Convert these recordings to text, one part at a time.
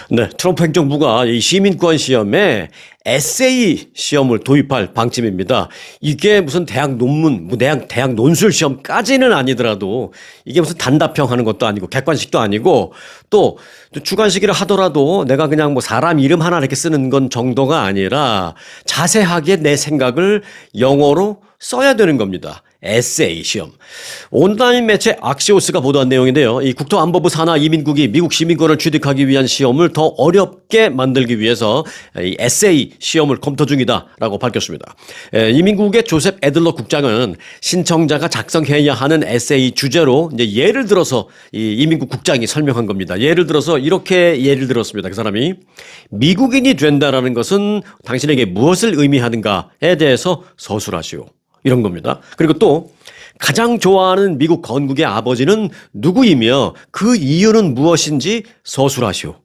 네, 트럼프 행정부가 이 시민권 시험에 에세이 시험을 도입할 방침입니다. 이게 무슨 대학 논문, 뭐 대학 논술 시험까지는 아니더라도 이게 무슨 단답형 하는 것도 아니고 객관식도 아니고 또 주관식이라 하더라도 내가 그냥 뭐 사람 이름 하나 이렇게 쓰는 건 정도가 아니라 자세하게 내 생각을 영어로 써야 되는 겁니다. 에세이 시험. 온라인 매체 악시오스가 보도한 내용인데요. 이 국토안보부 산하 이민국이 미국 시민권을 취득하기 위한 시험을 더 어렵게 만들기 위해서 이 에세이 시험을 검토 중이다라고 밝혔습니다. 이민국의 조셉 애들러 국장은 신청자가 작성해야 하는 에세이 주제로 이제 예를 들어서 이 이민국 국장이 설명한 겁니다. 예를 들어서 이렇게 예를 들었습니다. 그 사람이 미국인이 된다라는 것은 당신에게 무엇을 의미하는가에 대해서 서술하시오. 이런 겁니다. 그리고 또 가장 좋아하는 미국 건국의 아버지는 누구이며 그 이유는 무엇인지 서술하시오.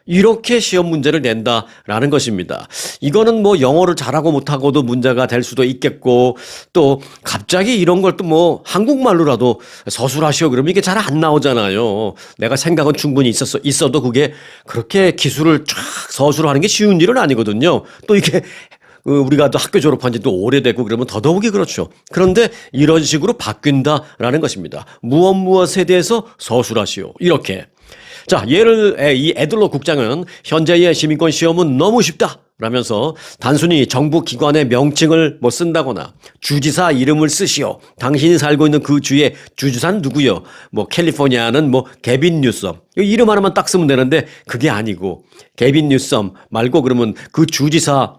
이렇게 시험 문제를 낸다라는 것입니다. 이거는 뭐 영어를 잘하고 못하고도 문제가 될 수도 있겠고 또 갑자기 이런 걸 또 뭐 한국말로라도 서술하시오 그러면 이게 잘 안 나오잖아요. 내가 생각은 충분히 있어도 그게 그렇게 기술을 쫙 서술하는 게 쉬운 일은 아니거든요. 또 이게 우리가 또 학교 졸업한 지 또 오래되고 그러면 더더욱이 그렇죠. 그런데 이런 식으로 바뀐다라는 것입니다. 무엇에 대해서 서술하시오. 이렇게. 자, 이 애들러 국장은 현재의 시민권 시험은 너무 쉽다. 라면서 단순히 정부 기관의 명칭을 뭐 쓴다거나 주지사 이름을 쓰시오. 당신이 살고 있는 그 주의 주지사는 누구요? 뭐 캘리포니아는 뭐 개빈 뉴섬. 이름 하나만 딱 쓰면 되는데 그게 아니고 개빈 뉴섬 말고 그러면 그 주지사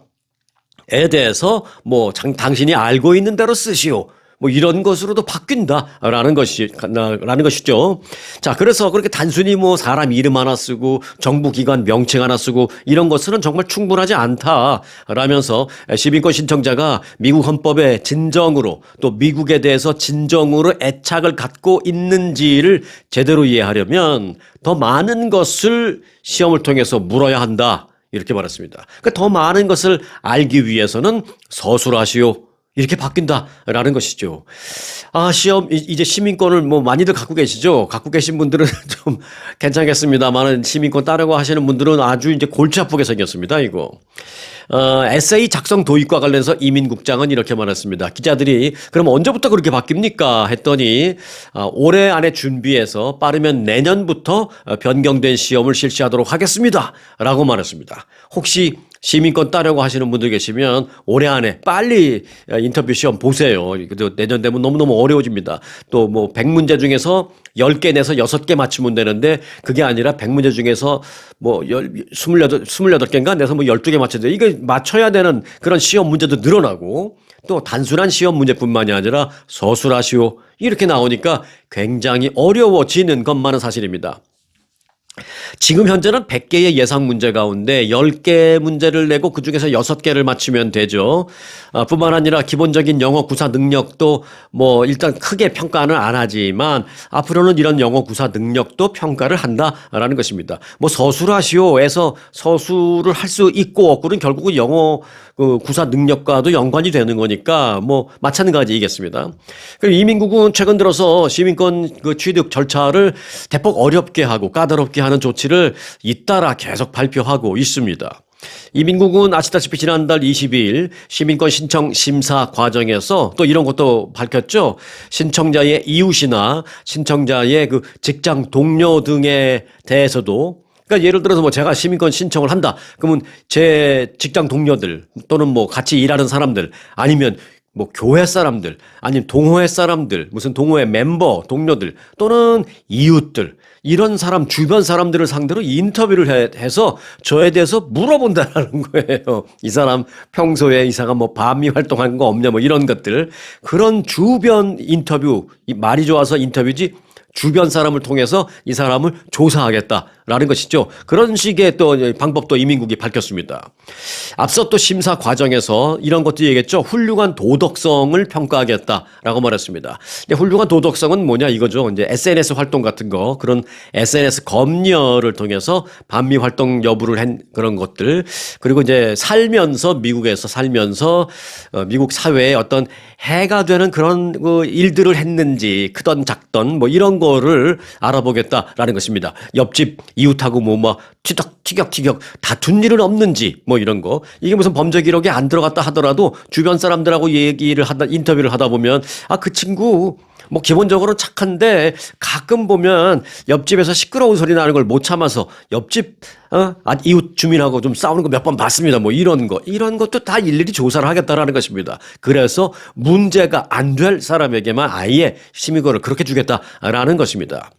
에 대해서 뭐 당신이 알고 있는 대로 쓰시오. 뭐 이런 것으로도 바뀐다라는 것이죠. 자, 그래서 그렇게 단순히 뭐 사람 이름 하나 쓰고 정부 기관 명칭 하나 쓰고 이런 것은 정말 충분하지 않다라면서 시민권 신청자가 미국 헌법에 진정으로 또 미국에 대해서 진정으로 애착을 갖고 있는지를 제대로 이해하려면 더 많은 것을 시험을 통해서 물어야 한다. 이렇게 말했습니다. 그러니까 더 많은 것을 알기 위해서는 서술하시오. 이렇게 바뀐다라는 것이죠. 아, 시험, 이제 시민권을 뭐 많이들 갖고 계시죠? 갖고 계신 분들은 좀 괜찮겠습니다만 시민권 따려고 하시는 분들은 아주 이제 골치 아프게 생겼습니다, 이거. 에세이 작성 도입과 관련해서 이민국장은 이렇게 말했습니다. 기자들이 그럼 언제부터 그렇게 바뀝니까? 했더니 올해 안에 준비해서 빠르면 내년부터 변경된 시험을 실시하도록 하겠습니다. 라고 말했습니다. 혹시 시민권 따려고 하시는 분들 계시면 올해 안에 빨리 인터뷰 시험 보세요. 내년 되면 너무너무 어려워집니다. 또 뭐 100문제 중에서 10개 내서 6개 맞추면 되는데 그게 아니라 100문제 중에서 뭐 28개인가 내서 뭐 12개 맞춰야 돼. 이거 맞춰야 되는 그런 시험 문제도 늘어나고 또 단순한 시험 문제뿐만이 아니라 서술하시오. 이렇게 나오니까 굉장히 어려워지는 것만은 사실입니다. 지금 현재는 100개의 예상 문제 가운데 10개 문제를 내고 그중에서 6개를 맞추면 되죠. 뿐만 아니라 기본적인 영어 구사 능력도 뭐 일단 크게 평가는 안 하지만 앞으로는 이런 영어 구사 능력도 평가를 한다라는 것입니다. 뭐 서술하시오에서 서술을 할 수 있고 없고는 결국은 영어 구사 능력과도 연관이 되는 거니까 뭐 마찬가지이겠습니다. 그리고 이민국은 최근 들어서 시민권 취득 절차를 대폭 어렵게 하고 까다롭게 하는 조치를 잇따라 계속 발표하고 있습니다. 이민국은 아시다시피 지난달 22일 시민권 신청 심사 과정에서 또 이런 것도 밝혔죠. 신청자의 이웃이나 신청자의 그 직장 동료 등에 대해서도 그러니까 예를 들어서 뭐 제가 시민권 신청을 한다. 그러면 제 직장 동료들 또는 뭐 같이 일하는 사람들 아니면 뭐 교회 사람들 아니면 동호회 사람들 무슨 동호회 멤버 동료들 또는 이웃들 이런 사람 주변 사람들을 상대로 인터뷰를 해서 저에 대해서 물어본다라는 거예요. 이 사람 평소에 이 사람 뭐 반미 활동한 거 없냐 뭐 이런 것들 그런 주변 인터뷰 말이 좋아서 인터뷰지 주변 사람을 통해서 이 사람을 조사하겠다라는 것이죠. 그런 식의 또 방법도 이민국이 밝혔습니다. 앞서 또 심사 과정에서 이런 것도 얘기했죠. 훌륭한 도덕성을 평가하겠다라고 말했습니다. 근데 훌륭한 도덕성은 뭐냐 이거죠. 이제 SNS 활동 같은 거 그런 SNS 검열을 통해서 반미 활동 여부를 한 그런 것들 그리고 이제 살면서 미국에서 살면서 미국 사회에 어떤 해가 되는 그런 일들을 했는지 크던 작던 뭐 이런 거를 알아보겠다라는 것입니다. 옆집 이웃하고 뭐 취득 티격티격 다툰 일은 없는지 뭐 이런 거. 이게 무슨 범죄 기록에 안 들어갔다 하더라도 주변 사람들하고 인터뷰를 하다 보면 그 친구 뭐 기본적으로 착한데 가끔 보면 옆집에서 시끄러운 소리 나는 걸 못 참아서 옆집 이웃 주민하고 좀 싸우는 거 몇 번 봤습니다. 뭐 이런 것도 다 일일이 조사를 하겠다라는 것입니다. 그래서 문제가 안 될 사람에게만 아예 시민권을 그렇게 주겠다라는 것입니다.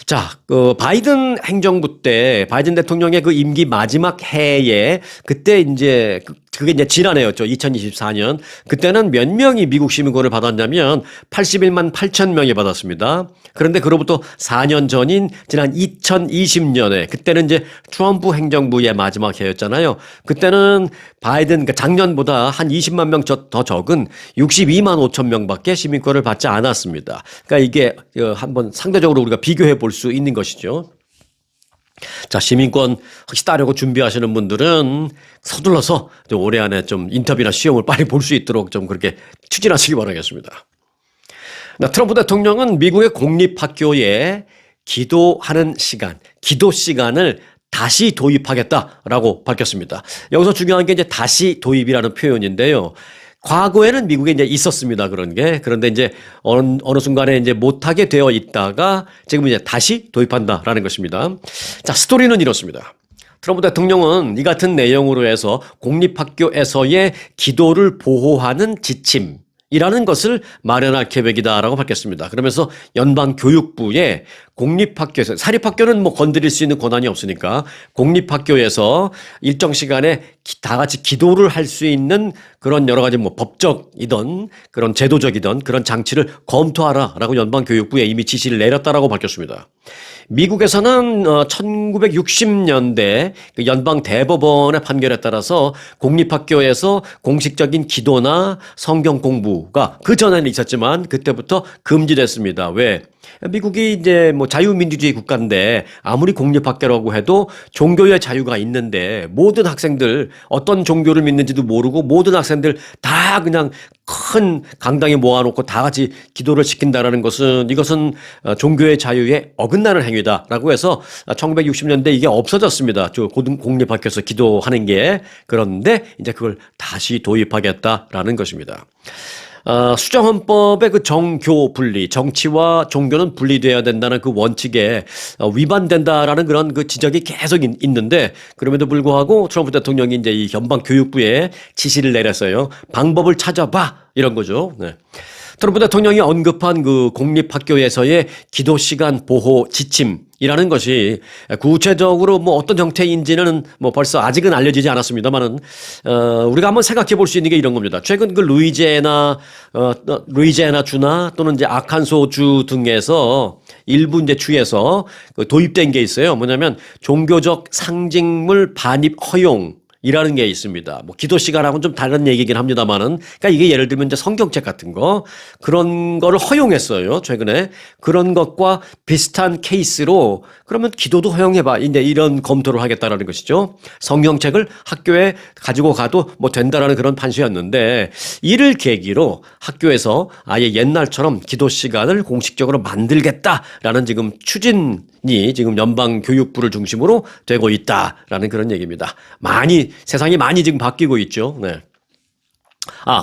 자, 바이든 행정부 때 바이든 대통령의 그 임기 마지막 해에 그때 이제 그게 이제 지난해였죠. 2024년. 그때는 몇 명이 미국 시민권을 받았냐면 81만 8천 명이 받았습니다. 그런데 그로부터 4년 전인 지난 2020년에 그때는 이제 트럼프 행정부의 마지막 해였잖아요. 그때는 그러니까 작년보다 한 20만 명 더 적은 62만 5천 명밖에 시민권을 받지 않았습니다. 그러니까 이게 한번 상대적으로 우리가 비교해 볼 수 있는 것이죠. 자, 시민권 혹시 따려고 준비하시는 분들은 서둘러서 올해 안에 좀 인터뷰나 시험을 빨리 볼 수 있도록 좀 그렇게 추진하시기 바라겠습니다. 트럼프 대통령은 미국의 공립학교에 기도하는 시간, 기도 시간을 다시 도입하겠다라고 밝혔습니다. 여기서 중요한 게 이제 다시 도입이라는 표현인데요. 과거에는 미국에 이제 있었습니다. 그런 게. 그런데 이제 어느 순간에 이제 못하게 되어 있다가 지금 이제 다시 도입한다라는 것입니다. 자, 스토리는 이렇습니다. 트럼프 대통령은 이 같은 내용으로 해서 공립학교에서의 기도를 보호하는 지침이라는 것을 마련할 계획이다라고 밝혔습니다. 그러면서 연방교육부에 공립학교에서, 사립학교는 뭐 건드릴 수 있는 권한이 없으니까 공립학교에서 일정 시간에 다 같이 기도를 할 수 있는 그런 여러 가지 뭐 법적이든 그런 제도적이든 그런 장치를 검토하라라고 연방교육부에 이미 지시를 내렸다라고 밝혔습니다. 미국에서는 1960년대 연방 대법원의 판결에 따라서 공립학교에서 공식적인 기도나 성경 공부가 그 전에는 있었지만 그때부터 금지됐습니다. 왜? 미국이 이제 뭐 자유민주주의 국가인데 아무리 공립학교라고 해도 종교의 자유가 있는데 모든 학생들 어떤 종교를 믿는지도 모르고 모든 학생들 다 그냥 큰 강당에 모아놓고 다 같이 기도를 시킨다라는 것은 이것은 종교의 자유에 어긋나는 행위다라고 해서 1960년대 이게 없어졌습니다. 공립학교에서 기도하는 게. 그런데 이제 그걸 다시 도입하겠다라는 것입니다. 수정헌법의 그 정교 분리, 정치와 종교는 분리되어야 된다는 그 원칙에 위반된다라는 그런 그 지적이 계속 있는데 그럼에도 불구하고 트럼프 대통령이 이제 이 연방교육부에 지시를 내렸어요. 방법을 찾아봐 이런 거죠. 네. 트럼프 대통령이 언급한 그 공립학교에서의 기도 시간 보호 지침이라는 것이 구체적으로 뭐 어떤 형태인지는 뭐 벌써 아직은 알려지지 않았습니다만은 우리가 한번 생각해 볼 수 있는 게 이런 겁니다. 최근 그 루이지애나 주나 또는 이제 아칸소 주 등에서 일부 이제 주에서 도입된 게 있어요. 뭐냐면 종교적 상징물 반입 허용 이라는 게 있습니다. 뭐 기도 시간하고는 좀 다른 얘기긴 합니다만은, 그러니까 이게 예를 들면 이제 성경책 같은 거 그런 거를 허용했어요. 최근에 그런 것과 비슷한 케이스로 그러면 기도도 허용해봐. 이제 이런 검토를 하겠다라는 것이죠. 성경책을 학교에 가지고 가도 뭐 된다라는 그런 판시였는데 이를 계기로 학교에서 아예 옛날처럼 기도 시간을 공식적으로 만들겠다라는 지금 추진이 지금 연방교육부를 중심으로 되고 있다라는 그런 얘기입니다. 세상이 많이 지금 바뀌고 있죠. 네.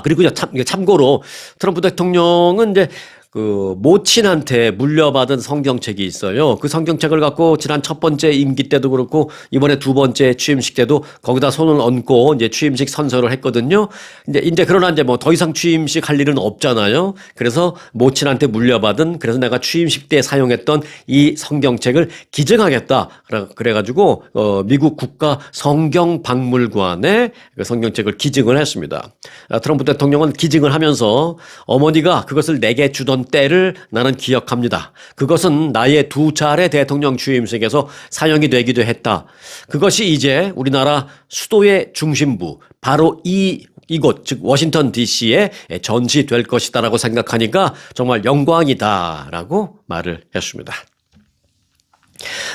그리고 참고로 트럼프 대통령은 이제 그 모친한테 물려받은 성경책이 있어요. 그 성경책을 갖고 지난 첫 번째 임기 때도 그렇고 이번에 두 번째 취임식 때도 거기다 손을 얹고 이제 취임식 선서를 했거든요. 이제 그러나 이제 뭐 더 이상 취임식 할 일은 없잖아요. 그래서 모친한테 물려받은 그래서 내가 취임식 때 사용했던 이 성경책을 기증하겠다. 그래가지고 미국 국가 성경박물관에 그 성경책을 기증을 했습니다. 트럼프 대통령은 기증을 하면서 어머니가 그것을 내게 주던 때를 나는 기억합니다. 그것은 나의 두 차례 대통령 취임식에서 사용이 되기도 했다. 그것이 이제 우리나라 수도의 중심부 바로 이곳 즉 워싱턴 DC에 전시될 것이다라고 생각하니까 정말 영광이다라고 말을 했습니다.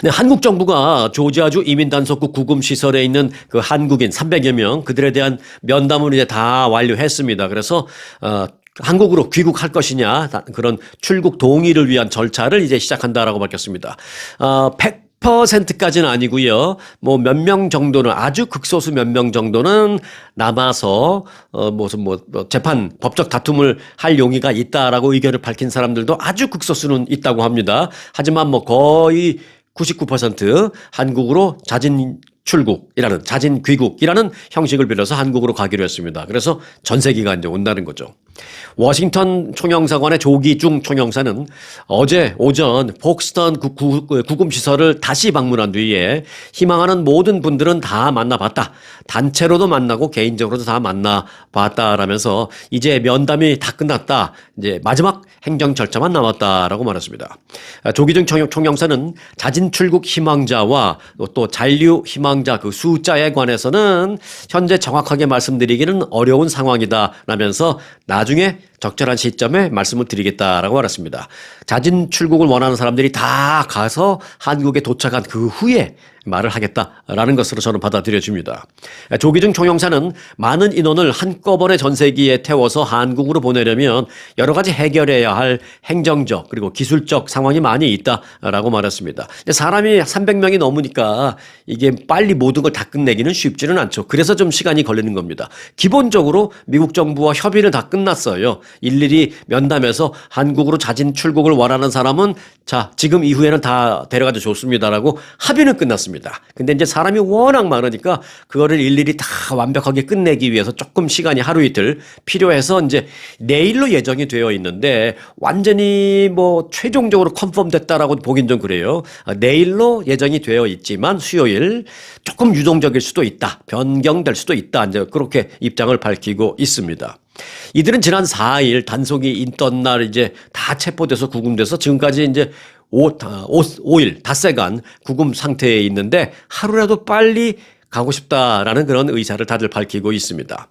네, 한국 정부가 조지아주 이민단속국 구금시설에 있는 그 한국인 300여 명 그들에 대한 면담을 이제 다 완료했습니다. 그래서 한국으로 귀국할 것이냐 그런 출국 동의를 위한 절차를 이제 시작한다라고 밝혔습니다. 100%까지는 아니고요. 뭐 몇 명 정도는 아주 극소수 몇 명 정도는 남아서 무슨 뭐 재판 법적 다툼을 할 용의가 있다라고 의견을 밝힌 사람들도 아주 극소수는 있다고 합니다. 하지만 뭐 거의 99% 한국으로 자진 귀국이라는 형식을 빌려서 한국으로 가기로 했습니다. 그래서 전세기가 이제 온다는 거죠. 워싱턴 총영사관의 조기중 총영사는 어제 오전 폭스턴 구금시설을 다시 방문한 뒤에 희망하는 모든 분들은 다 만나봤다. 단체로도 만나고 개인적으로도 다 만나봤다라면서 이제 면담이 다 끝났다. 이제 마지막 행정 절차만 남았다라고 말했습니다. 조기중 총영사는 자진 출국 희망자와 또 잔류 희망자 그 숫자에 관해서는 현재 정확하게 말씀드리기는 어려운 상황이다라면서 나중에 적절한 시점에 말씀을 드리겠다라고 말했습니다. 자진 출국을 원하는 사람들이 다 가서 한국에 도착한 그 후에 말을 하겠다라는 것으로 저는 받아들여집니다. 조기중 총영사는 많은 인원을 한꺼번에 전세기에 태워서 한국으로 보내려면 여러 가지 해결해야 할 행정적 그리고 기술적 상황이 많이 있다라고 말했습니다. 사람이 300명이 넘으니까 이게 빨리 모든 걸 다 끝내기는 쉽지는 않죠. 그래서 좀 시간이 걸리는 겁니다. 기본적으로 미국 정부와 협의는 다 끝났어요. 일일이 면담해서 한국으로 자진 출국을 원하는 사람은 자, 지금 이후에는 다 데려가도 좋습니다라고 합의는 끝났습니다. 근데 이제 사람이 워낙 많으니까 그거를 일일이 다 완벽하게 끝내기 위해서 조금 시간이 하루 이틀 필요해서 이제 내일로 예정이 되어 있는데 완전히 뭐 최종적으로 컨펌 됐다라고 보긴 좀 그래요. 내일로 예정이 되어 있지만 수요일 조금 유동적일 수도 있다. 변경될 수도 있다. 이제 그렇게 입장을 밝히고 있습니다. 이들은 지난 4일 단속이 있던 날 이제 다 체포돼서 구금돼서 지금까지 이제 5일 닷새간 구금 상태에 있는데 하루라도 빨리 가고 싶다라는 그런 의사를 다들 밝히고 있습니다.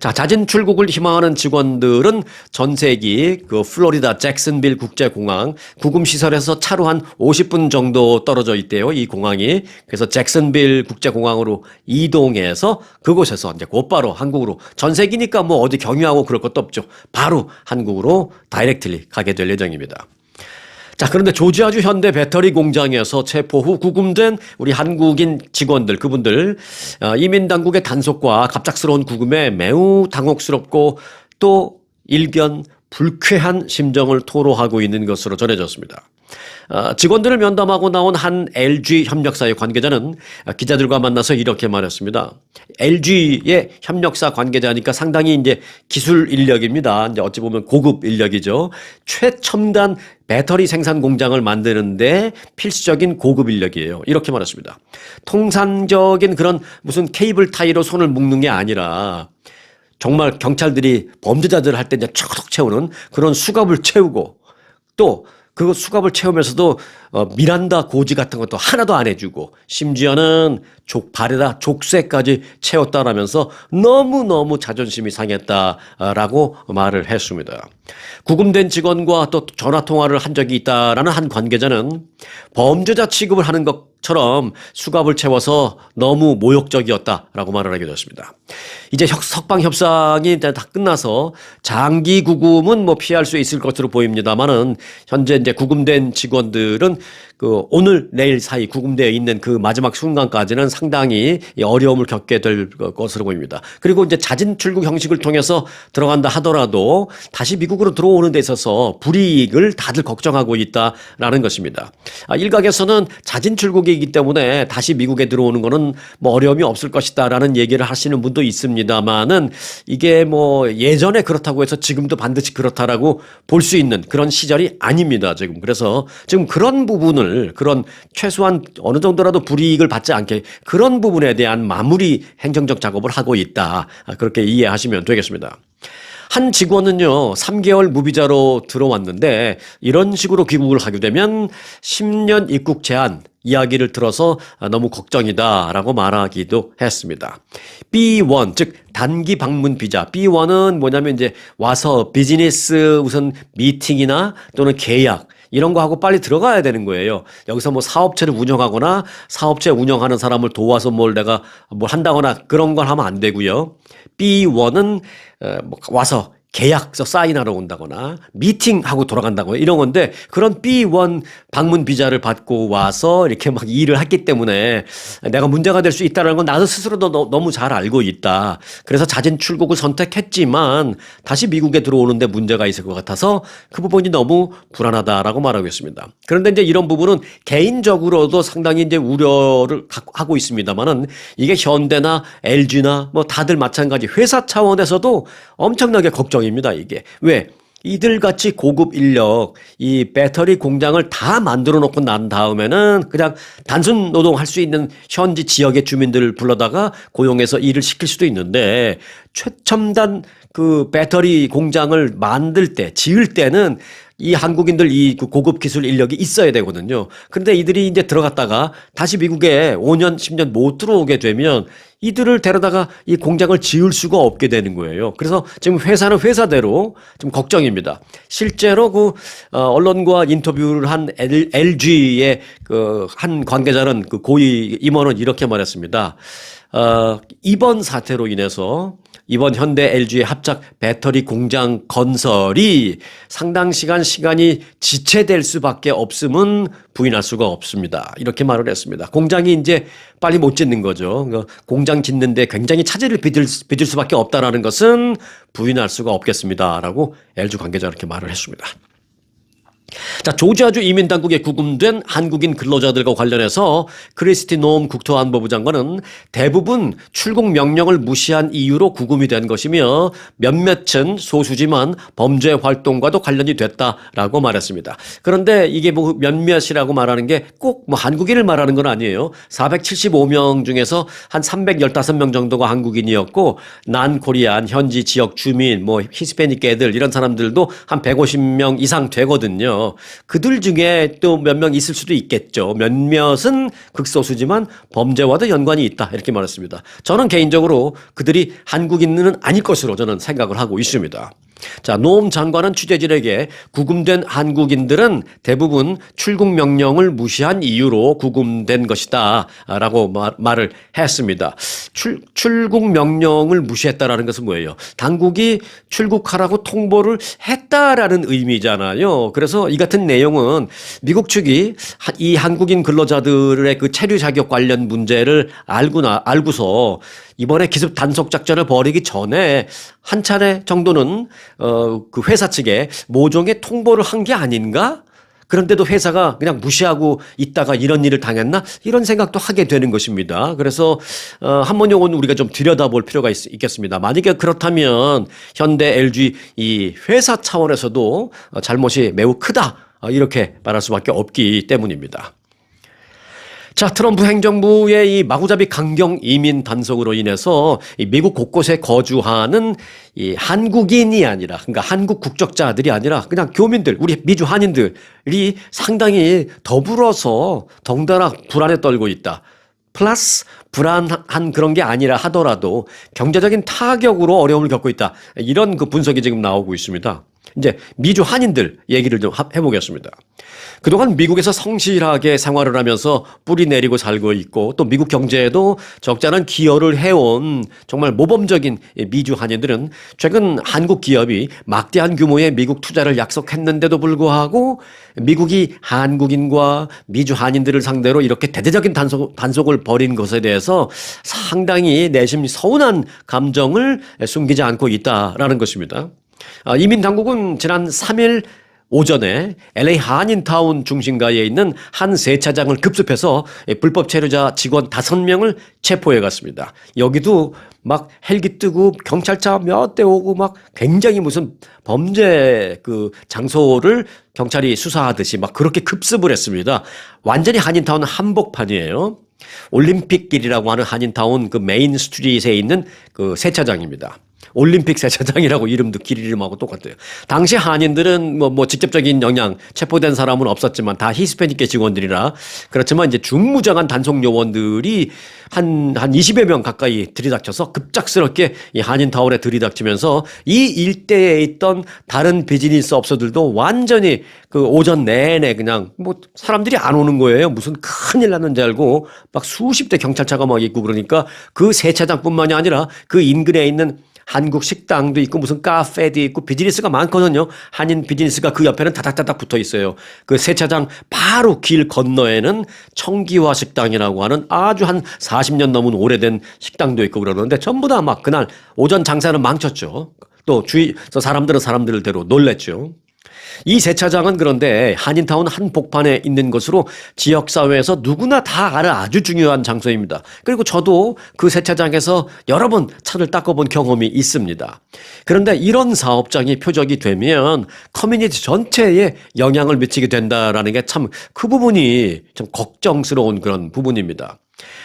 자, 자진 출국을 희망하는 직원들은 전세기 그 플로리다 잭슨빌 국제공항 구금시설에서 차로 한 50분 정도 떨어져 있대요. 이 공항이. 그래서 잭슨빌 국제공항으로 이동해서 그곳에서 이제 곧바로 한국으로 전세기니까 뭐 어디 경유하고 그럴 것도 없죠. 바로 한국으로 다이렉트리 가게 될 예정입니다. 자, 그런데 조지아주 현대 배터리 공장에서 체포 후 구금된 우리 한국인 직원들, 그분들, 이민 당국의 단속과 갑작스러운 구금에 매우 당혹스럽고 또 일견 불쾌한 심정을 토로하고 있는 것으로 전해졌습니다. 직원들을 면담하고 나온 한 LG 협력사의 관계자는 기자들과 만나서 이렇게 말했습니다. LG의 협력사 관계자니까 상당히 이제 기술 인력입니다. 이제 어찌 보면 고급 인력이죠. 최첨단 배터리 생산 공장을 만드는데 필수적인 고급 인력이에요. 이렇게 말했습니다. 통상적인 그런 무슨 케이블 타이로 손을 묶는 게 아니라 정말 경찰들이 범죄자들 할 때 이제 척척 채우는 그런 수갑을 채우고 또 그 수갑을 채우면서도 미란다 고지 같은 것도 하나도 안 해주고 심지어는 발에다 족쇄까지 채웠다라면서 너무너무 자존심이 상했다라고 말을 했습니다. 구금된 직원과 또 전화통화를 한 적이 있다라는 한 관계자는 범죄자 취급을 하는 것처럼 수갑을 채워서 너무 모욕적이었다라고 말을 하게 되었습니다. 이제 석방 협상이 다 끝나서 장기 구금은 뭐 피할 수 있을 것으로 보입니다만은 현재 이제 구금된 직원들은 그 오늘 내일 사이 구금되어 있는 그 마지막 순간까지는 상당히 어려움을 겪게 될 것으로 보입니다. 그리고 이제 자진 출국 형식을 통해서 들어간다 하더라도 다시 미국으로 들어오는 데 있어서 불이익을 다들 걱정하고 있다라는 것입니다. 일각에서는 자진 출국이기 때문에 다시 미국에 들어오는 거는 뭐 어려움이 없을 것이다라는 얘기를 하시는 분도 있습니다만은 이게 뭐 예전에 그렇다고 해서 지금도 반드시 그렇다라고 볼 수 있는 그런 시절이 아닙니다. 지금 그래서 지금 그런 부분을 그런 최소한 어느 정도라도 불이익을 받지 않게 그런 부분에 대한 마무리 행정적 작업을 하고 있다. 그렇게 이해하시면 되겠습니다. 한 직원은요, 3개월 무비자로 들어왔는데 이런 식으로 귀국을 하게 되면 10년 입국 제한 이야기를 들어서 너무 걱정이다라고 말하기도 했습니다. B1, 즉 단기 방문 비자. B1은 뭐냐면 이제 와서 비즈니스 우선 미팅이나 또는 계약 이런 거 하고 빨리 들어가야 되는 거예요. 여기서 뭐 사업체를 운영하거나 사업체 운영하는 사람을 도와서 내가 뭘 한다거나 그런 걸 하면 안 되고요. B1은 와서 계약서 사인하러 온다거나 미팅하고 돌아간다거나 이런 건데 그런 B1 방문 비자를 받고 와서 이렇게 막 일을 했기 때문에 내가 문제가 될 수 있다는 건 나도 스스로도 너무 잘 알고 있다. 그래서 자진 출국을 선택했지만 다시 미국에 들어오는데 문제가 있을 것 같아서 그 부분이 너무 불안하다라고 말하고 있습니다. 그런데 이제 이런 부분은 개인적으로도 상당히 이제 우려를 하고 있습니다만은 이게 현대나 LG나 뭐 다들 마찬가지 회사 차원에서도 엄청나게 걱정입니다, 이게. 왜? 이들같이 고급 인력, 이 배터리 공장을 다 만들어 놓고 난 다음에는 그냥 단순 노동할 수 있는 현지 지역의 주민들을 불러다가 고용해서 일을 시킬 수도 있는데 최첨단 그 배터리 공장을 만들 때, 지을 때는 이 한국인들 이 고급 기술 인력이 있어야 되거든요. 그런데 이들이 이제 들어갔다가 다시 미국에 5년, 10년 못 들어오게 되면 이들을 데려다가 이 공장을 지을 수가 없게 되는 거예요. 그래서 지금 회사는 회사대로 좀 걱정입니다. 실제로 언론과 인터뷰를 한 LG의 한 관계자는 그 고위 임원은 이렇게 말했습니다. 이번 사태로 인해서 이번 현대 LG의 합작 배터리 공장 건설이 상당 시간이 지체될 수밖에 없음은 부인할 수가 없습니다. 이렇게 말을 했습니다. 공장이 이제 빨리 못 짓는 거죠. 공장 짓는데 굉장히 차질을 빚을 수밖에 없다라는 것은 부인할 수가 없겠습니다라고 LG 관계자가 이렇게 말을 했습니다. 자, 조지아주 이민당국에 구금된 한국인 근로자들과 관련해서 크리스티 노엄 국토안보부 장관은 대부분 출국 명령을 무시한 이유로 구금이 된 것이며 몇몇은 소수지만 범죄 활동과도 관련이 됐다라고 말했습니다. 그런데 이게 뭐 몇몇이라고 말하는 게 꼭 뭐 한국인을 말하는 건 아니에요. 475명 중에서 한 315명 정도가 한국인이었고 난코리안 현지 지역 주민 뭐 히스패닉 애들 이런 사람들도 한 150명 이상 되거든요. 그들 중에 또 몇 명 있을 수도 있겠죠. 몇몇은 극소수지만 범죄와도 연관이 있다. 이렇게 말했습니다. 저는 개인적으로 그들이 한국인은 아닐 것으로 저는 생각을 하고 있습니다. 자, 노엄 장관은 취재진에게 구금된 한국인들은 대부분 출국 명령을 무시한 이유로 구금된 것이다 라고 말을 했습니다. 출국 명령을 무시했다라는 것은 뭐예요? 당국이 출국하라고 통보를 했다라는 의미잖아요. 그래서 이 같은 내용은 미국 측이 이 한국인 근로자들의 그 체류 자격 관련 문제를 알고서 이번에 기습 단속 작전을 벌이기 전에 한 차례 정도는 그 회사 측에 모종의 통보를 한 게 아닌가? 그런데도 회사가 그냥 무시하고 있다가 이런 일을 당했나? 이런 생각도 하게 되는 것입니다. 그래서 한번 요건 우리가 좀 들여다볼 필요가 있겠습니다. 만약에 그렇다면 현대 LG 이 회사 차원에서도 잘못이 매우 크다. 이렇게 말할 수밖에 없기 때문입니다. 자, 트럼프 행정부의 이 마구잡이 강경 이민 단속으로 인해서 이 미국 곳곳에 거주하는 이 한국인이 아니라, 그러니까 한국 국적자들이 아니라 그냥 교민들, 우리 미주 한인들이 상당히 더불어서 덩달아 불안에 떨고 있다. 플러스 불안한 그런 게 아니라 하더라도 경제적인 타격으로 어려움을 겪고 있다. 이런 그 분석이 지금 나오고 있습니다. 이제 미주 한인들 얘기를 좀 해보겠습니다. 그동안 미국에서 성실하게 생활을 하면서 뿌리 내리고 살고 있고 또 미국 경제에도 적지 않은 기여를 해온 정말 모범적인 미주 한인들은 최근 한국 기업이 막대한 규모의 미국 투자를 약속했는데도 불구하고 미국이 한국인과 미주 한인들을 상대로 이렇게 대대적인 단속을 벌인 것에 대해서 상당히 내심 서운한 감정을 숨기지 않고 있다라는 것입니다. 이민 당국은 지난 3일 오전에 LA 한인타운 중심가에 있는 한 세차장을 급습해서 불법 체류자 직원 5명을 체포해 갔습니다. 여기도 막 헬기 뜨고 경찰차 몇 대 오고 막 굉장히 무슨 범죄 그 장소를 경찰이 수사하듯이 막 그렇게 급습을 했습니다. 완전히 한인타운 한복판이에요. 올림픽길이라고 하는 한인타운 그 메인 스트리트에 있는 그 세차장입니다. 올림픽 세차장이라고 이름도 길 이름하고 똑같아요. 당시 한인들은 뭐 직접적인 영향, 체포된 사람은 없었지만 다 히스패닉계 직원들이라 그렇지만 이제 중무장한 단속 요원들이 한 20여 명 가까이 들이닥쳐서 급작스럽게 이 한인타운에 들이닥치면서 이 일대에 있던 다른 비즈니스 업소들도 완전히 그 오전 내내 그냥 뭐 사람들이 안 오는 거예요. 무슨 큰일 났는지 알고 막 수십 대 경찰차가 막 있고 그러니까 그 세차장뿐만이 아니라 그 인근에 있는 한국 식당도 있고 무슨 카페도 있고 비즈니스가 많거든요. 한인 비즈니스가 그 옆에는 다닥다닥 붙어 있어요. 그 세차장 바로 길 건너에는 청기화 식당이라고 하는 아주 한 40년 넘은 오래된 식당도 있고 그러는데 전부 다 막 그날 오전 장사는 망쳤죠. 또 주위에서 사람들은 사람들대로 놀랬죠. 이 세차장은 그런데 한인타운 한복판에 있는 것으로 지역사회에서 누구나 다 아는 아주 중요한 장소입니다. 그리고 저도 그 세차장에서 여러 번 차를 닦아본 경험이 있습니다. 그런데 이런 사업장이 표적이 되면 커뮤니티 전체에 영향을 미치게 된다라는 게 참 그 부분이 좀 걱정스러운 그런 부분입니다.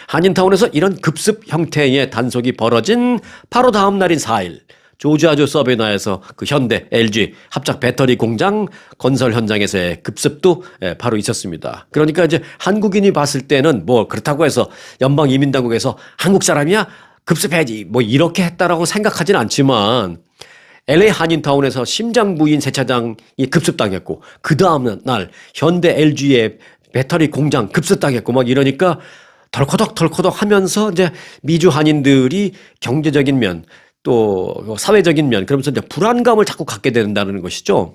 한인타운에서 이런 급습 형태의 단속이 벌어진 바로 다음 날인 4일 조지아주 서베나에서 그 현대, LG 합작 배터리 공장 건설 현장에서의 급습도 바로 있었습니다. 그러니까 이제 한국인이 봤을 때는 뭐 그렇다고 해서 연방 이민당국에서 한국 사람이야 급습해야지 뭐 이렇게 했다라고 생각하진 않지만 LA 한인타운에서 심장부인 세차장이 급습당했고 그 다음 날 현대 LG의 배터리 공장 급습당했고 막 이러니까 덜커덕 하면서 이제 미주 한인들이 경제적인 면 또 사회적인 면 그러면서 이제 불안감을 자꾸 갖게 된다는 것이죠.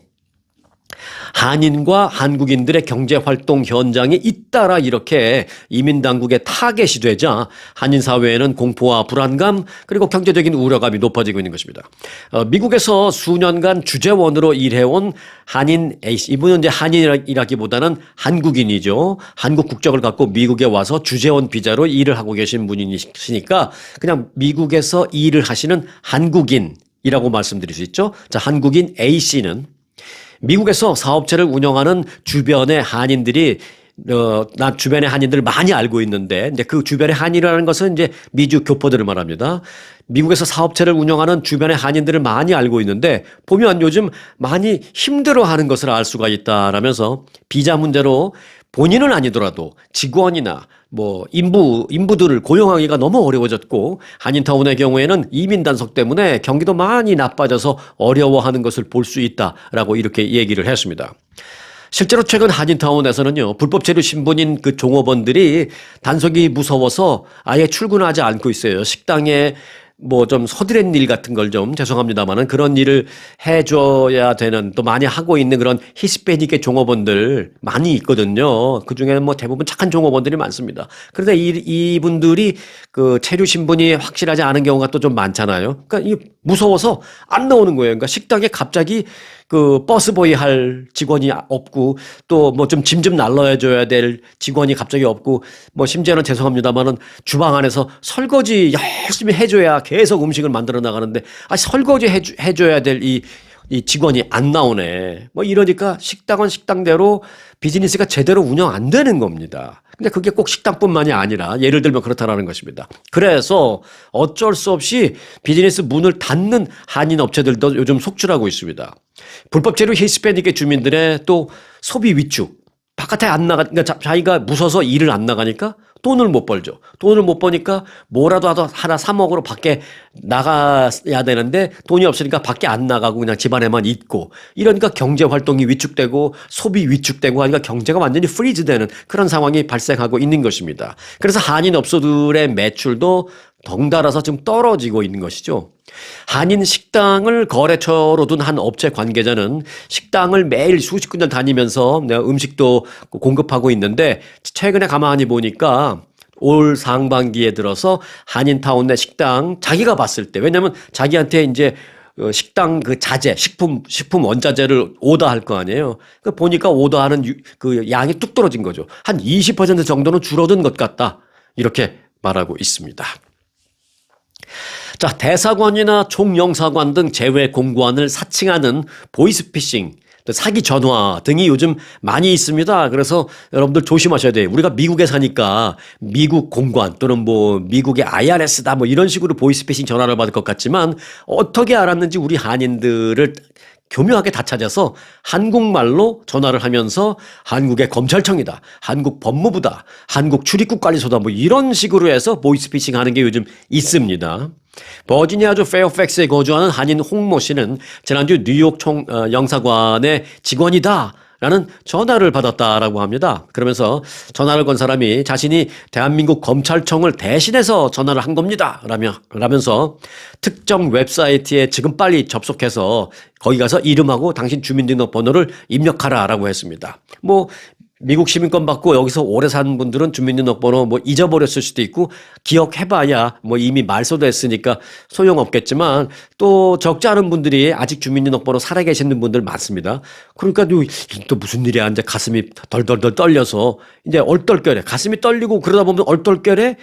한인과 한국인들의 경제활동 현장이 잇따라 이렇게 이민당국의 타겟이 되자 한인사회에는 공포와 불안감 그리고 경제적인 우려감이 높아지고 있는 것입니다. 미국에서 수년간 주재원으로 일해온 한인 A씨, 이분은 이제 한인이라기보다는 한국인이죠. 한국 국적을 갖고 미국에 와서 주재원 비자로 일을 하고 계신 분이시니까 그냥 미국에서 일을 하시는 한국인이라고 말씀드릴 수 있죠. 자, 한국인 A씨는 미국에서 사업체를 운영하는 주변의 한인들이 나 주변의 한인들을 많이 알고 있는데 이제 그 주변의 한인이라는 것은 이제 미주 교포들을 말합니다. 미국에서 사업체를 운영하는 주변의 한인들을 많이 알고 있는데 보면 요즘 많이 힘들어하는 것을 알 수가 있다라면서 비자 문제로 본인은 아니더라도 직원이나 뭐 인부들을 고용하기가 너무 어려워졌고 한인타운의 경우에는 이민 단속 때문에 경기도 많이 나빠져서 어려워하는 것을 볼 수 있다라고 이렇게 얘기를 했습니다. 실제로 최근 한인타운에서는요, 불법 체류 신분인 그 종업원들이 단속이 무서워서 아예 출근하지 않고 있어요. 식당에 뭐 좀 서두른 일 같은 걸 좀 죄송합니다만은 그런 일을 해줘야 되는 또 많이 하고 있는 그런 히스패닉의 종업원들 많이 있거든요. 그 중에 뭐 대부분 착한 종업원들이 많습니다. 그런데 이분들이 그 체류 신분이 확실하지 않은 경우가 또 좀 많잖아요. 그러니까 이 무서워서 안 나오는 거예요. 그러니까 식당에 갑자기 그 버스보이 할 직원이 없고 또 뭐 좀 짐 좀 날라줘야 될 직원이 갑자기 없고 뭐 심지어는 죄송합니다만은 주방 안에서 설거지 열심히 해줘야 계속 음식을 만들어 나가는데 설거지 해줘야 될 이 직원이 안 나오네. 뭐 이러니까 식당은 식당대로 비즈니스가 제대로 운영 안 되는 겁니다. 근데 그게 꼭 식당뿐만이 아니라 예를 들면 그렇다라는 것입니다. 그래서 어쩔 수 없이 비즈니스 문을 닫는 한인 업체들도 요즘 속출하고 있습니다. 불법 체류 히스패닉의 주민들의 또 소비 위축. 바깥에 안 그러니까 자기가 무서워서 일을 안 나가니까 돈을 못 벌죠. 돈을 못 버니까 뭐라도 하나 사 먹으러 밖에 나가야 되는데 돈이 없으니까 밖에 안 나가고 그냥 집안에만 있고 이러니까 경제 활동이 위축되고 소비 위축되고 하니까 경제가 완전히 프리즈되는 그런 상황이 발생하고 있는 것입니다. 그래서 한인 업소들의 매출도 덩달아서 지금 떨어지고 있는 것이죠. 한인 식당을 거래처로 둔 한 업체 관계자는 식당을 매일 수십 군데 다니면서 내가 음식도 공급하고 있는데 최근에 가만히 보니까 올 상반기에 들어서 한인타운 내 식당 자기가 봤을 때 왜냐하면 자기한테 이제 식당 그 자재, 식품 원자재를 오더할 거 아니에요. 그 보니까 오더하는 그 양이 뚝 떨어진 거죠. 한 20% 정도는 줄어든 것 같다. 이렇게 말하고 있습니다. 자, 대사관이나 총영사관 등 재외 공무원을 사칭하는 보이스피싱, 사기 전화 등이 요즘 많이 있습니다. 그래서 여러분들 조심하셔야 돼요. 우리가 미국에 사니까 미국 공관 또는 뭐 미국의 IRS다 뭐 이런 식으로 보이스피싱 전화를 받을 것 같지만 어떻게 알았는지 우리 한인들을 교묘하게 다 찾아서 한국말로 전화를 하면서 한국의 검찰청이다, 한국 법무부다, 한국 출입국관리소다 뭐 이런 식으로 해서 보이스피싱 하는 게 요즘 있습니다. 버지니아주 페어팩스에 거주하는 한인 홍모 씨는 지난주 뉴욕 영사관의 직원이다 라는 전화를 받았다라고 합니다. 그러면서 전화를 건 사람이 자신이 대한민국 검찰청을 대신해서 전화를 한 겁니다. 라면서 특정 웹사이트에 지금 빨리 접속해서 거기 가서 이름하고 당신 주민등록번호를 입력하라라고 했습니다. 뭐 미국 시민권 받고 여기서 오래 산 분들은 주민등록번호 뭐 잊어버렸을 수도 있고 기억해봐야 뭐 이미 말소됐으니까 소용없겠지만 또 적지 않은 분들이 아직 주민등록번호 살아 계시는 분들 많습니다. 그러니까 또 무슨 일이야 이제 가슴이 덜덜덜 떨려서 이제 얼떨결에 가슴이 떨리고 그러다 보면 얼떨결에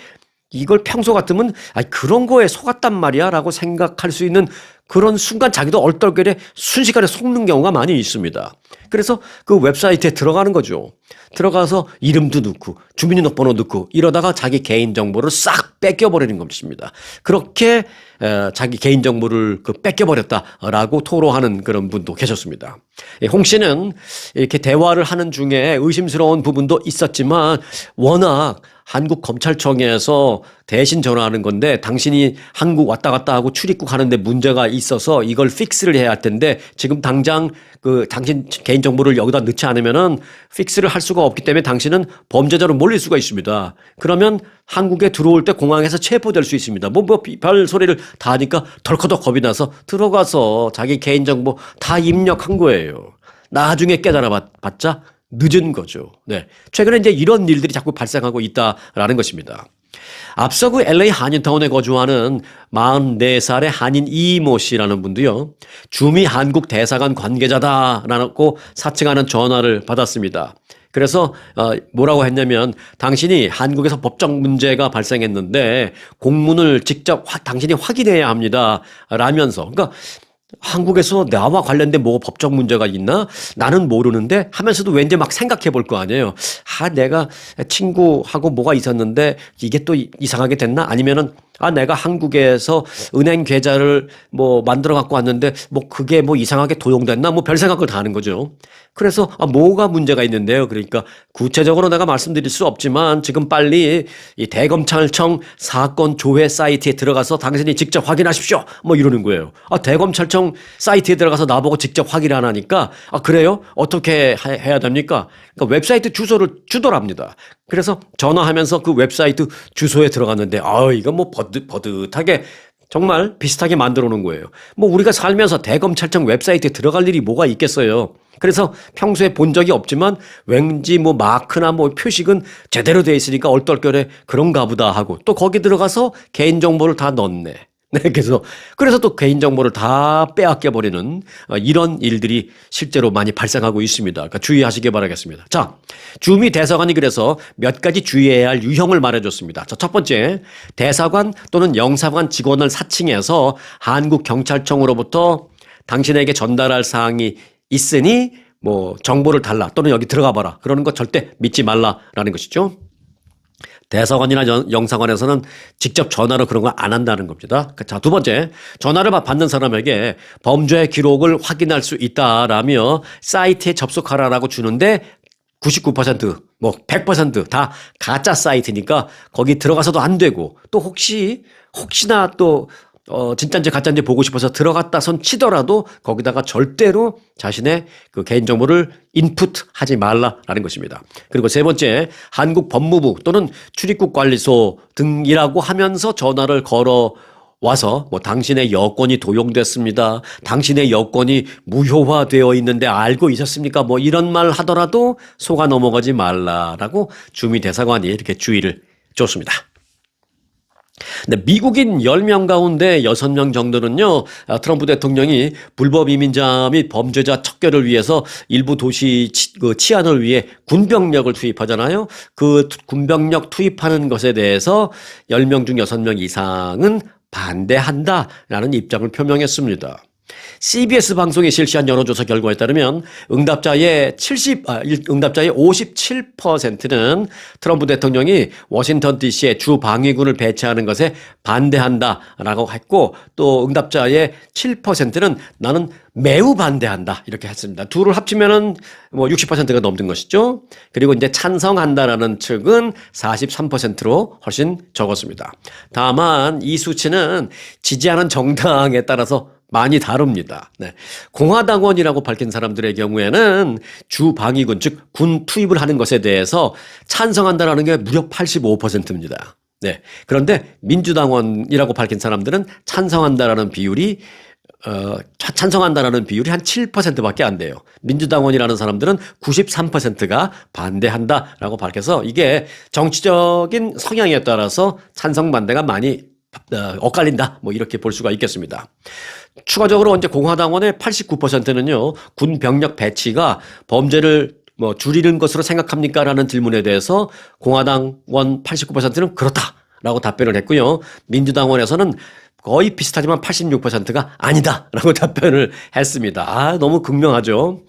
이걸 평소 같으면 그런 거에 속았단 말이야 라고 생각할 수 있는 그런 순간 자기도 얼떨결에 순식간에 속는 경우가 많이 있습니다. 그래서 그 웹사이트에 들어가는 거죠. 들어가서 이름도 넣고 주민등록번호 넣고 이러다가 자기 개인정보를 싹 뺏겨버리는 것입니다. 그렇게 자기 개인정보를 뺏겨버렸다라고 토로하는 그런 분도 계셨습니다. 홍 씨는 이렇게 대화를 하는 중에 의심스러운 부분도 있었지만 워낙 한국 검찰청에서 대신 전화하는 건데 당신이 한국 왔다 갔다 하고 출입국 하는데 문제가 있어서 이걸 픽스를 해야 할 텐데 지금 당장 당신 개인정보를 여기다 넣지 않으면은 픽스를 할 수가 없기 때문에 당신은 범죄자로 몰릴 수가 있습니다. 그러면 한국에 들어올 때 공항에서 체포될 수 있습니다. 별 소리를 다 하니까 덜커덕 겁이 나서 들어가서 자기 개인정보 다 입력한 거예요. 나중에 깨달아 봤자 늦은 거죠. 네. 최근에 이제 이런 일들이 자꾸 발생하고 있다라는 것입니다. 앞서 그 LA 한인타운에 거주하는 44살의 한인 이모 씨라는 분도요, 주미 한국 대사관 관계자다라고 사칭하는 전화를 받았습니다. 그래서 뭐라고 했냐면 당신이 한국에서 법적 문제가 발생했는데 공문을 직접 당신이 확인해야 합니다. 라면서 그러니까 한국에서 나와 관련된 뭐 법적 문제가 있나? 나는 모르는데 하면서도 왠지 막 생각해 볼 거 아니에요. 내가 친구하고 뭐가 있었는데 이게 또 이상하게 됐나? 아니면은 내가 한국에서 은행 계좌를 뭐 만들어 갖고 왔는데 뭐 그게 뭐 이상하게 도용됐나? 뭐 별 생각을 다 하는 거죠. 그래서 뭐가 문제가 있는데요. 그러니까 구체적으로 내가 말씀드릴 수 없지만 지금 빨리 이 대검찰청 사건 조회 사이트에 들어가서 당신이 직접 확인하십시오. 뭐 이러는 거예요. 대검찰청 사이트에 들어가서 나보고 직접 확인 안 하니까 그래요? 어떻게 해야 됩니까? 그러니까 웹사이트 주소를 주더랍니다. 그래서 전화하면서 그 웹사이트 주소에 들어갔는데 이거 뭐 버듯하게 정말 비슷하게 만들어 놓은 거예요. 뭐 우리가 살면서 대검찰청 웹사이트에 들어갈 일이 뭐가 있겠어요. 그래서 평소에 본 적이 없지만 왠지 뭐 마크나 뭐 표식은 제대로 돼 있으니까 얼떨결에 그런가 보다 하고 또 거기 들어가서 개인정보를 다 넣네. 네, 그래서 또 개인정보를 다 빼앗겨 버리는 이런 일들이 실제로 많이 발생하고 있습니다. 그러니까 주의하시기 바라겠습니다. 자, 주미 대사관이 그래서 몇 가지 주의해야 할 유형을 말해줬습니다. 자, 첫 번째, 대사관 또는 영사관 직원을 사칭해서 한국 경찰청으로부터 당신에게 전달할 사항이 있으니 뭐 정보를 달라 또는 여기 들어가 봐라 그러는 거 절대 믿지 말라라는 것이죠. 대사관이나 영사관에서는 직접 전화로 그런 거 안 한다는 겁니다. 자, 두 번째, 전화를 받는 사람에게 범죄 기록을 확인할 수 있다라며 사이트에 접속하라라고 주는데 99%, 뭐 100%다 가짜 사이트니까 거기 들어가서도 안 되고 또 혹시나 또 진짜인지 가짜인지 보고 싶어서 들어갔다 손 치더라도 거기다가 절대로 자신의 그 개인정보를 인풋하지 말라라는 것입니다. 그리고 세 번째, 한국 법무부 또는 출입국관리소 등이라고 하면서 전화를 걸어 와서 뭐 당신의 여권이 도용됐습니다. 당신의 여권이 무효화되어 있는데 알고 있었습니까? 뭐 이런 말 하더라도 속아 넘어가지 말라라고 주미 대사관이 이렇게 주의를 줬습니다. 네, 미국인 10명 가운데 6명 정도는요, 트럼프 대통령이 불법 이민자 및 범죄자 척결을 위해서 일부 도시 치안을 위해 군병력을 투입하잖아요. 그 군병력 투입하는 것에 대해서 10명 중 6명 이상은 반대한다라는 입장을 표명했습니다. CBS 방송이 실시한 여론조사 결과에 따르면 응답자의 57%는 트럼프 대통령이 워싱턴 DC에 주 방위군을 배치하는 것에 반대한다라고 했고 또 응답자의 7%는 나는 매우 반대한다 이렇게 했습니다. 둘을 합치면은 뭐 60%가 넘는 것이죠. 그리고 이제 찬성한다라는 측은 43%로 훨씬 적었습니다. 다만 이 수치는 지지하는 정당에 따라서 많이 다릅니다. 네. 공화당원이라고 밝힌 사람들의 경우에는 주방위군, 즉 군 투입을 하는 것에 대해서 찬성한다라는 게 무려 85%입니다. 네. 그런데 민주당원이라고 밝힌 사람들은 찬성한다라는 비율이 찬성한다라는 비율이 한 7%밖에 안 돼요. 민주당원이라는 사람들은 93%가 반대한다라고 밝혀서 이게 정치적인 성향에 따라서 찬성 반대가 많이 엇갈린다. 뭐 이렇게 볼 수가 있겠습니다. 추가적으로 이제 공화당원의 89%는요. 군 병력 배치가 범죄를 줄이는 것으로 생각합니까? 라는 질문에 대해서 공화당원 89%는 그렇다라고 답변을 했고요. 민주당원에서는 거의 비슷하지만 86%가 아니다라고 답변을 했습니다. 너무 극명하죠.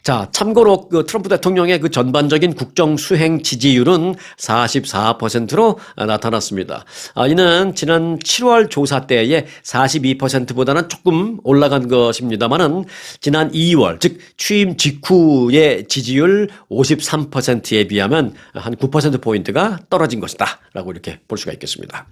자, 참고로 그 트럼프 대통령의 그 전반적인 국정 수행 지지율은 44%로 나타났습니다. 이는 지난 7월 조사 때의 42%보다는 조금 올라간 것입니다만은 지난 2월, 즉 취임 직후의 지지율 53%에 비하면 한 9%포인트가 떨어진 것이다라고 이렇게 볼 수가 있겠습니다.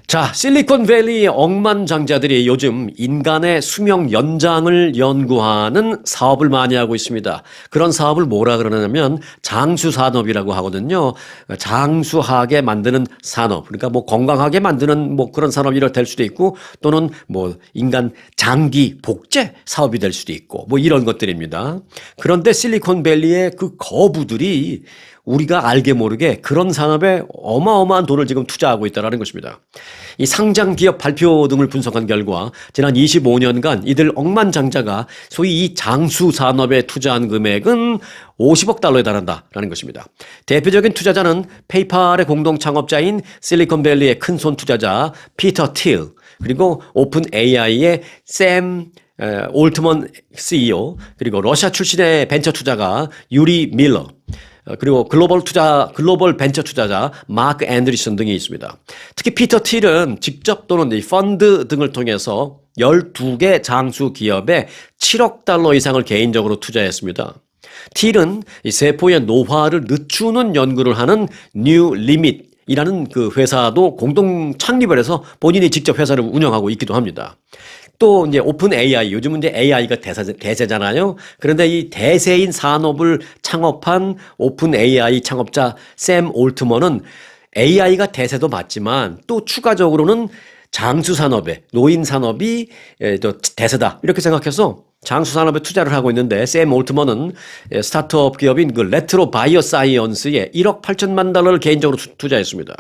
자, 실리콘밸리의 억만장자들이 요즘 인간의 수명 연장을 연구하는 사업을 많이 하고 있습니다. 그런 사업을 뭐라 그러냐면 장수산업이라고 하거든요. 장수하게 만드는 산업. 그러니까 뭐 건강하게 만드는 뭐 그런 산업이 될 수도 있고 또는 뭐 인간 장기 복제 사업이 될 수도 있고 뭐 이런 것들입니다. 그런데 실리콘밸리의 그 거부들이 우리가 알게 모르게 그런 산업에 어마어마한 돈을 지금 투자하고 있다는 것입니다. 이 상장 기업 발표 등을 분석한 결과 지난 25년간 이들 억만장자가 소위 이 장수 산업에 투자한 금액은 50억 달러에 달한다라는 것입니다. 대표적인 투자자는 페이팔의 공동 창업자인 실리콘밸리의 큰손 투자자 피터 틸, 그리고 오픈 AI의 샘 올트먼 CEO, 그리고 러시아 출신의 벤처 투자가 유리 밀러, 그리고 글로벌 벤처 투자자 마크 앤드리슨 등이 있습니다. 특히 피터 틸은 직접 또는 이 펀드 등을 통해서 12개 장수 기업에 7억 달러 이상을 개인적으로 투자했습니다. 틸은 이 세포의 노화를 늦추는 연구를 하는 뉴 리밋이라는 그 회사도 공동 창립을 해서 본인이 직접 회사를 운영하고 있기도 합니다. 또 이제 오픈 AI, 요즘은 이제 AI가 대세잖아요. 그런데 이 대세인 산업을 창업한 오픈 AI 창업자 샘 올트먼은 AI가 대세도 맞지만 또 추가적으로는 장수 산업에 노인 산업이 또 대세다 이렇게 생각해서 장수 산업에 투자를 하고 있는데 샘 올트먼은 스타트업 기업인 그 레트로 바이오 사이언스에 1억 8천만 달러를 개인적으로 투자했습니다.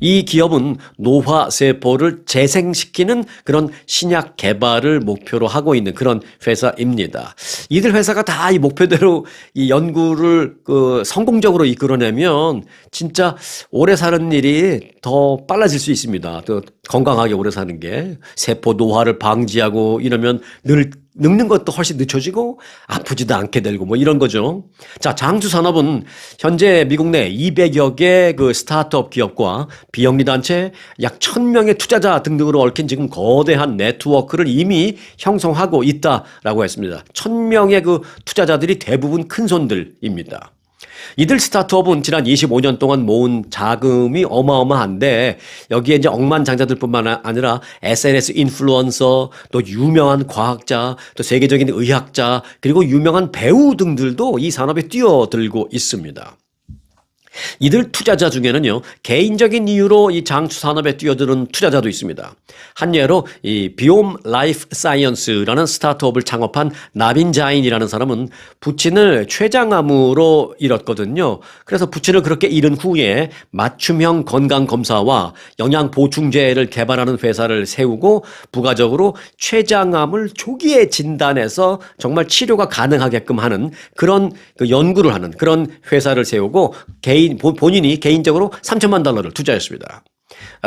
이 기업은 노화 세포를 재생시키는 그런 신약 개발을 목표로 하고 있는 그런 회사입니다. 이들 회사가 다 이 목표대로 이 연구를 성공적으로 이끌어내면 진짜 오래 사는 일이 더 빨라질 수 있습니다. 또 건강하게 오래 사는 게 세포 노화를 방지하고 이러면 늙는 것도 훨씬 늦춰지고 아프지도 않게 되고 뭐 이런 거죠. 자, 장수 산업은 현재 미국 내 200여 개 그 스타트업 기업과 비영리 단체 약 1000명의 투자자 등등으로 얽힌 지금 거대한 네트워크를 이미 형성하고 있다라고 했습니다. 1000명의 그 투자자들이 대부분 큰 손들입니다. 이들 스타트업은 지난 25년 동안 모은 자금이 어마어마한데 여기에 이제 억만장자들뿐만 아니라 SNS 인플루언서, 또 유명한 과학자, 또 세계적인 의학자, 그리고 유명한 배우 등들도 이 산업에 뛰어들고 있습니다. 이들 투자자 중에는요, 개인적인 이유로 이 장수 산업에 뛰어드는 투자자도 있습니다. 한 예로 이 비옴 라이프 사이언스라는 스타트업을 창업한 나빈 자인이라는 사람은 부친을 췌장암으로 잃었거든요. 그래서 부친을 그렇게 잃은 후에 맞춤형 건강 검사와 영양 보충제를 개발하는 회사를 세우고 부가적으로 췌장암을 초기에 진단해서 정말 치료가 가능하게끔 하는 그런 연구를 하는 그런 회사를 세우고 본인이 개인적으로 3천만 달러를 투자했습니다.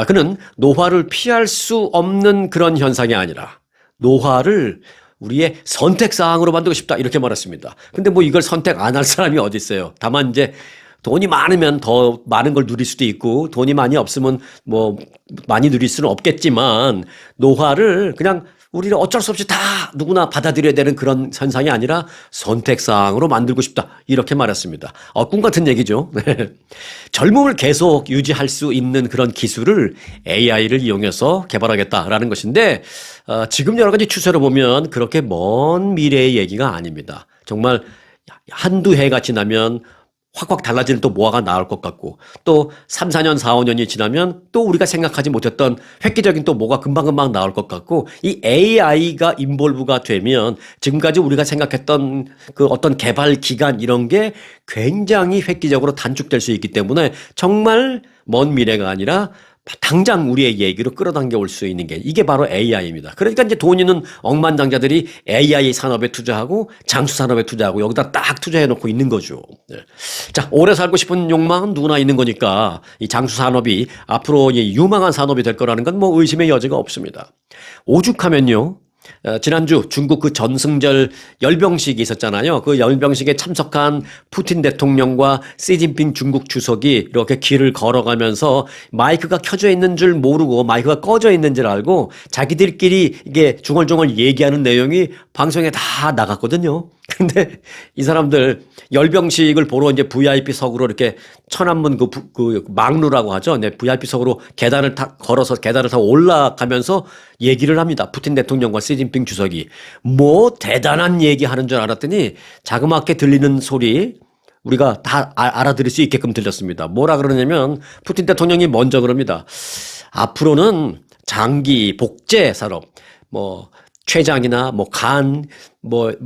그는 노화를 피할 수 없는 그런 현상이 아니라 노화를 우리의 선택사항으로 만들고 싶다 이렇게 말했습니다. 근데 뭐 이걸 선택 안 할 사람이 어디 있어요. 다만 이제 돈이 많으면 더 많은 걸 누릴 수도 있고 돈이 많이 없으면 뭐 많이 누릴 수는 없겠지만 노화를 그냥 우리는 어쩔 수 없이 다 누구나 받아들여야 되는 그런 현상이 아니라 선택사항으로 만들고 싶다. 이렇게 말했습니다. 꿈 같은 얘기죠. 젊음을 계속 유지할 수 있는 그런 기술을 AI를 이용해서 개발하겠다라는 것인데 지금 여러 가지 추세로 보면 그렇게 먼 미래의 얘기가 아닙니다. 정말 한두 해가 지나면 확확 달라지는 또 뭐가 나올 것 같고 또 3, 4년, 4, 5년이 지나면 또 우리가 생각하지 못했던 획기적인 또 뭐가 금방금방 나올 것 같고 이 AI가 인볼브가 되면 지금까지 우리가 생각했던 그 어떤 개발 기간 이런 게 굉장히 획기적으로 단축될 수 있기 때문에 정말 먼 미래가 아니라 당장 우리의 얘기로 끌어당겨 올 수 있는 게 이게 바로 AI입니다. 그러니까 이제 돈 있는 억만장자들이 AI 산업에 투자하고 장수 산업에 투자하고 여기다 딱 투자해 놓고 있는 거죠. 네. 자, 오래 살고 싶은 욕망은 누구나 있는 거니까 이 장수 산업이 앞으로 유망한 산업이 될 거라는 건 뭐 의심의 여지가 없습니다. 오죽하면요. 지난주 중국 그 전승절 열병식이 있었잖아요. 그 열병식에 참석한 푸틴 대통령과 시진핑 중국 주석이 이렇게 길을 걸어가면서 마이크가 켜져 있는 줄 모르고 마이크가 꺼져 있는 줄 알고 자기들끼리 이게 중얼중얼 얘기하는 내용이 방송에 다 나갔거든요. 근데 이 사람들 열병식을 보러 이제 VIP석으로 이렇게 천안문 그 막루라고 하죠. 네, VIP석으로 계단을 걸어서 계단을 타고 올라가면서 얘기를 합니다. 푸틴 대통령과 시진핑 주석이 뭐 대단한 얘기하는 줄 알았더니 자그맣게 들리는 소리 우리가 다 알아들을 수 있게끔 들렸습니다. 뭐라 그러냐면 푸틴 대통령이 먼저 그럽니다. 앞으로는 장기 복제 산업 췌장이나 간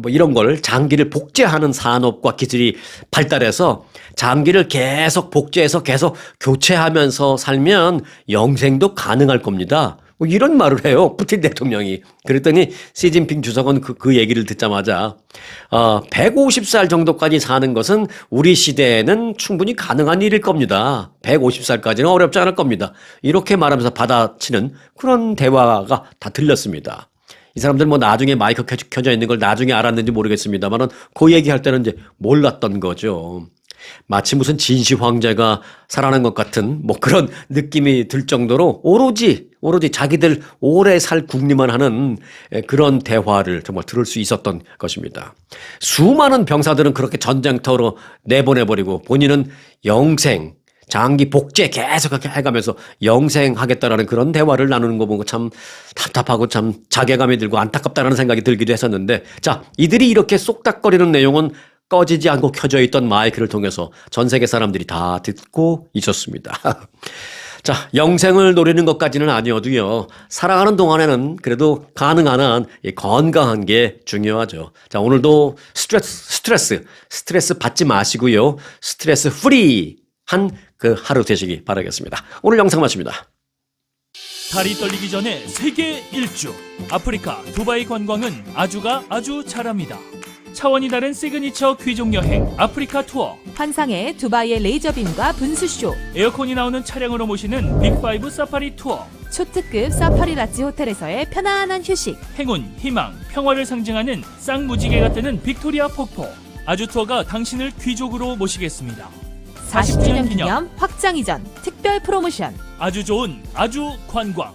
이런 걸 장기를 복제하는 산업과 기술이 발달해서 장기를 계속 복제해서 계속 교체하면서 살면 영생도 가능할 겁니다. 이런 말을 해요. 푸틴 대통령이. 그랬더니 시진핑 주석은 그 얘기를 듣자마자 150살 정도까지 사는 것은 우리 시대에는 충분히 가능한 일일 겁니다. 150살까지는 어렵지 않을 겁니다. 이렇게 말하면서 받아치는 그런 대화가 다 들렸습니다. 이 사람들 나중에 마이크 켜져 있는 걸 나중에 알았는지 모르겠습니다만은 그 얘기할 때는 이제 몰랐던 거죠. 마치 무슨 진시 황제가 살아난 것 같은 그런 느낌이 들 정도로 오로지 자기들 오래 살 궁리만 하는 그런 대화를 정말 들을 수 있었던 것입니다. 수많은 병사들은 그렇게 전쟁터로 내보내버리고 본인은 영생 장기 복제 계속 해가면서 영생하겠다라는 그런 대화를 나누는 거 보고 참 답답하고 참 자괴감이 들고 안타깝다라는 생각이 들기도 했었는데 자, 이들이 이렇게 쏙닥거리는 내용은 꺼지지 않고 켜져 있던 마이크를 통해서 전 세계 사람들이 다 듣고 있었습니다. 자, 영생을 노리는 것까지는 아니어도요. 살아가는 동안에는 그래도 가능한 한 건강한 게 중요하죠. 자, 오늘도 스트레스 받지 마시고요. 스트레스 프리한 그 하루 되시기 바라겠습니다. 오늘 영상 마칩니다. 달이 떨리기 전에 세계 일주 아프리카 두바이 관광은 아주가 아주 잘합니다. 차원이 다른 시그니처 귀족 여행 아프리카 투어, 환상의 두바이의 레이저빔과 분수쇼, 에어컨이 나오는 차량으로 모시는 빅5 사파리 투어, 초특급 사파리 라지 호텔에서의 편안한 휴식, 행운, 희망, 평화를 상징하는 쌍무지개가 뜨는 빅토리아 폭포. 아주 투어가 당신을 귀족으로 모시겠습니다. 40주년 기념 확장 이전 특별 프로모션, 아주 좋은 아주 관광.